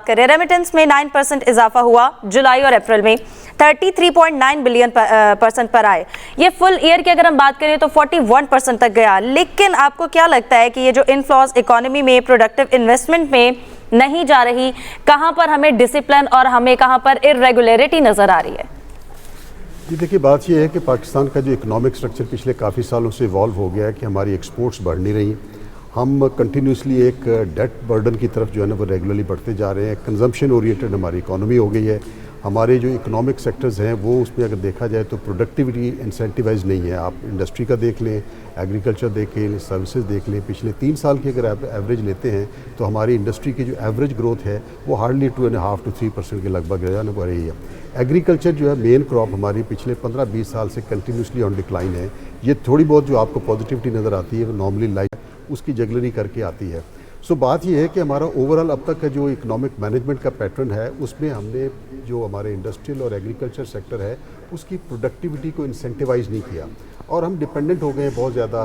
करें, रेमिटेंस में 9% इजाफा हुआ जुलाई और अप्रैल में, 33.9 बिलियन % पर आए। ये फुल ईयर की अगर हम बात करें तो 41% तक गया। लेकिन आपको क्या लगता है कि ये जो इनफ्लोज इकोनॉमी में, प्रोडक्टिव इन्वेस्टमेंट में नहीं जा रही, कहां पर हमें डिसिप्लिन और हमें कहां पर इरेगुलरिटी नजर आ रही है? जी देखिए, बात यह है कि पाकिस्तान का जो इकोनॉमिक स्ट्रक्चर पिछले काफ़ी सालों से इवॉल्व हो गया है कि हमारी एक्सपोर्ट्स बढ़ नहीं रही। हम कंटिन्यूसली एक डेट बर्डन की तरफ जो है ना वो रेगुलरली बढ़ते जा रहे हैं। कंजम्पशन ओरिएंटेड हमारी इकोनॉमी हो गई है। हमारे जो इकोनॉमिक सेक्टर्स हैं वो उसमें अगर देखा जाए तो प्रोडक्टिविटी इंसेंटिवाइज नहीं है। आप इंडस्ट्री का देख लें, एग्रीकल्चर देख लें, सर्विसेज देख लें, पिछले 3 साल की अगर एवरेज लेते हैं तो हमारी इंडस्ट्री की जो एवरेज ग्रोथ है वो हार्डली 2.5 to 3% के लगभग जो है ना रही है। एग्रीकल्चर जो है मेन क्रॉप हमारी पिछले 15-20 साल से कंटिन्यूसली ऑन डिक्लाइन है। ये थोड़ी बहुत जो आपको पॉजिटिविटी नज़र आती है वो नॉर्मली लाइफ उसकी जगलरी करके आती है। सो बात यह है कि हमारा ओवरऑल अब तक का जो इकोनॉमिक मैनेजमेंट का पैटर्न है उसमें हमने जो हमारे इंडस्ट्रियल और एग्रीकल्चर सेक्टर है उसकी प्रोडक्टिविटी को इंसेंटिवाइज नहीं किया और हम डिपेंडेंट हो गए बहुत ज़्यादा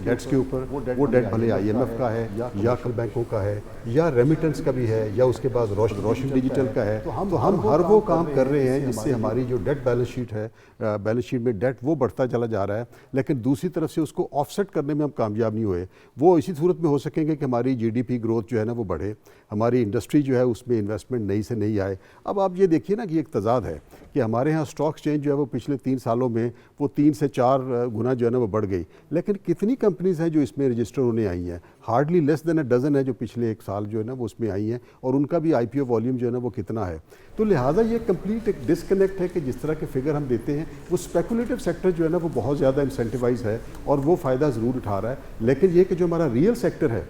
डेट्स के ऊपर। वो डेट भले IMF का है या कल बैंकों का है या रेमिटेंस का भी है या उसके बाद रोशन डिजिटल का है। तो हम हर वो काम कर रहे हैं जिससे हमारी जो डेट बैलेंस शीट है, बैलेंस शीट में डेट वो बढ़ता चला जा रहा है, लेकिन दूसरी तरफ से उसको ऑफसेट करने में हम कामयाब नहीं हुए। वो इसी सूरत में हो सकेंगे कि हमारी GDP ग्रोथ जो है ना वो बढ़े, हमारी इंडस्ट्री जो है उसमें इन्वेस्टमेंट नई से नहीं आए। अब आप ये देखिए ना कि एक तजाद है कि हमारे यहाँ स्टॉक एक्सचेंज जो है वो पिछले 3 सालों में वो 3 से 4 गुना जो है ना वो बढ़ गई, लेकिन कितनी कंपनीज हैं जो इसमें रजिस्टर होने आई हैं? Hardly less than a dozen है जो पिछले 1 साल जो है ना वो उसमें आई हैं और उनका भी IPO वॉल्यूम जो है ना वो कितना है। तो लिहाजा ये कंप्लीट एक डिसकनेक्ट है कि जिस तरह के फिगर हम देते हैं वो स्पेकुलेटिव सेक्टर जो है ना वो बहुत ज़्यादा इंसेंटिवाइज है और वो फ़ायदा ज़रूर उठा रहा है, लेकिन ये कि जो हमारा रियल सेक्टर है,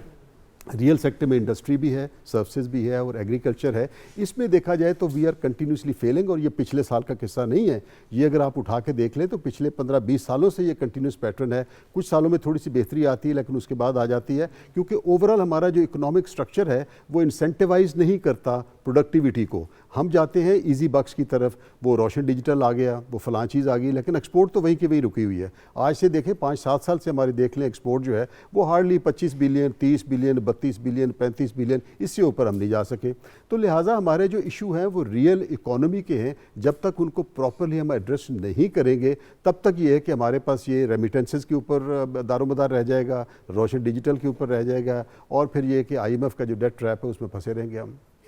रियल सेक्टर में इंडस्ट्री भी है, सर्विसेज भी है और एग्रीकल्चर है, इसमें देखा जाए तो वी आर कंटिन्यूसली फेलिंग। और ये पिछले साल का किस्सा नहीं है, ये अगर आप उठा के देख लें तो पिछले 15-20 सालों से ये कंटिन्यूस पैटर्न है। कुछ सालों में थोड़ी सी बेहतरी आती है लेकिन उसके बाद आ जाती है, क्योंकि ओवरऑल हमारा जो इकोनॉमिक स्ट्रक्चर है वो इंसेंटिवाइज नहीं करता प्रोडक्टिविटी को। हम जाते हैं ईजी बक्स की तरफ, वो रोशन डिजिटल आ गया, वो फलां चीज़ आ गई, लेकिन एक्सपोर्ट तो वहीं की वहीं रुकी हुई है। आज से देखें 5-7 साल से हमारी देख लें एक्सपोर्ट जो है वो hardly 25 billion, 30 billion, 32 billion, 35 billion, इससे ऊपर हम नहीं जा सके। तो लिहाजा हमारे जो इशू हैं वो रियल इकोनॉमी के हैं। जब तक उनको प्रॉपरली हम एड्रेस नहीं करेंगे तब तक ये है कि हमारे पास ये रेमिटेंसेस के ऊपर दारोमदार रह जाएगा, रोशन डिजिटल के ऊपर रह जाएगा और फिर ये कि IMF का जो डेट ट्रैप है उसमें फंसे रहेंगे हम।